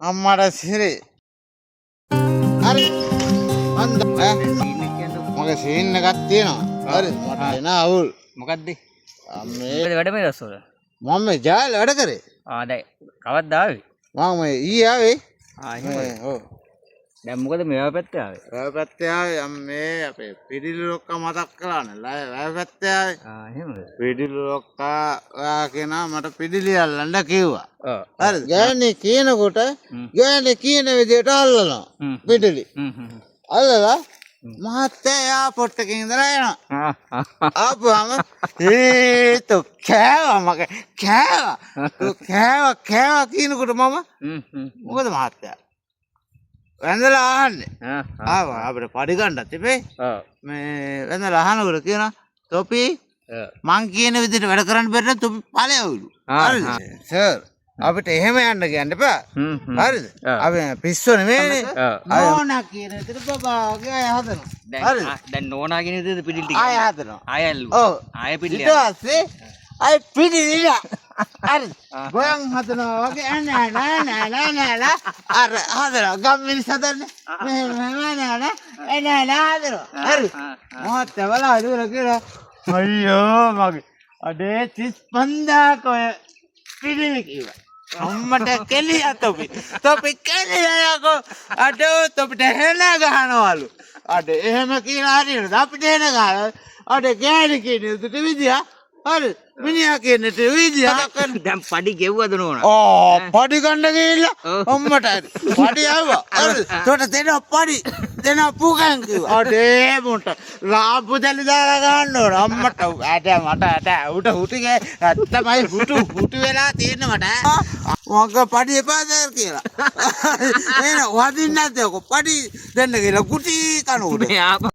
අම්මට සිරේ. හරි. මන්ද මගේ සීන් එකක් තියෙනවා. හරි. මට එන අවුල්. මොකද්ද? මේ වැඩ මේ රසවල. මම මේ ජාල වැඩ කරේ. දැන් කවද්ද ආවේ? මම මේ ඊයේ ආවේ. එහෙමද? ඔව්. දැන් මොකද මේවා පැත්තේ ආවේ? වැව පැත්තේ ආවේ මේ අපේ පිටිලු ලොක්කා මතක් කළානේ. වැව පැත්තේ ආවේ. එහෙමද? පිටිලු ලොක්කා ඔයා කෙනා මට පිටිලි අල්ලන්න කිව්වා. ඔව්. හරිද? ගෑණි කියනකොට ගෑණි කියන විදිහට අල්ලනවා. පිටිලි. අල්ලලා මහත්තයා එයාපෝට් එකේ ඉඳලා එනවා. ආපුවම තෝ කෑවා මගේ කෑවා. තෝ කෑවා කියනකොට මම මොකද මහත්තයා? වැඳලා අහන්නේ. ආවා අපිට පඩි ගන්නත් තිබේ. මේ වැඳලා අහනකොට කියනවා තොපි මං කියන විදිහට වැඩ කරන්න බැරි නම් තොපි ඵලයවලු. හරිද? සර් අපිට එහෙම යන්න කියන්න එපා. හරිද? අපි පිස්සු නෙමෙයිනේ. නෝනා කියන විදිහට බබාගේ අය හදනවා. හරිද? දැන් නෝනා කියන විදිහට පිටිල් ටික අය හදනවා. ආයල්ලු. ඔව්. ආය පිටිල්. ඊට පස්සේ අය පිටිලිලා. හරිද? ගොයන් හදනවා වගේ නෑ අර හදනවා. ගම් මිනිස් හදන්නේ. මෙහෙම හදනවා. හරිද? මොහොත වලා ඉවර කියලා අයියෝ මගේ අඩේ 35ක් ඔය පිටිලි කිව්වා. අම්මට කෙලිය තොපි කෙලියයකෝ අඩෝ තොපිට හෙන ගහනවලු අඩ එහෙම කියලා හරියට අපිට හෙන ගහන අඩ ගෑණි කියන උදට විදිය හරි මිනිහා කියන්නට විදිය දැන් පඩි ගෙව්වද නෝනා? පඩි ගන්න ගිහිල්ලා අම්මට පඩි ආවා හරි තොට දෙනවා පඩි දෙනවා පුකන් කිව්වා අඩේ මොන්ට ලාභ දැලි දාලා ගන්න ඕන අම්මට මට උට හුටිගේ තමයි හුටු වෙලා තියෙන මට මොකක් පඩි එපා දැන් කියලා එන වදින්න නැද්ද ඔක පඩි දෙන්න කියලා කුටි කන උඩ මේ ආපහු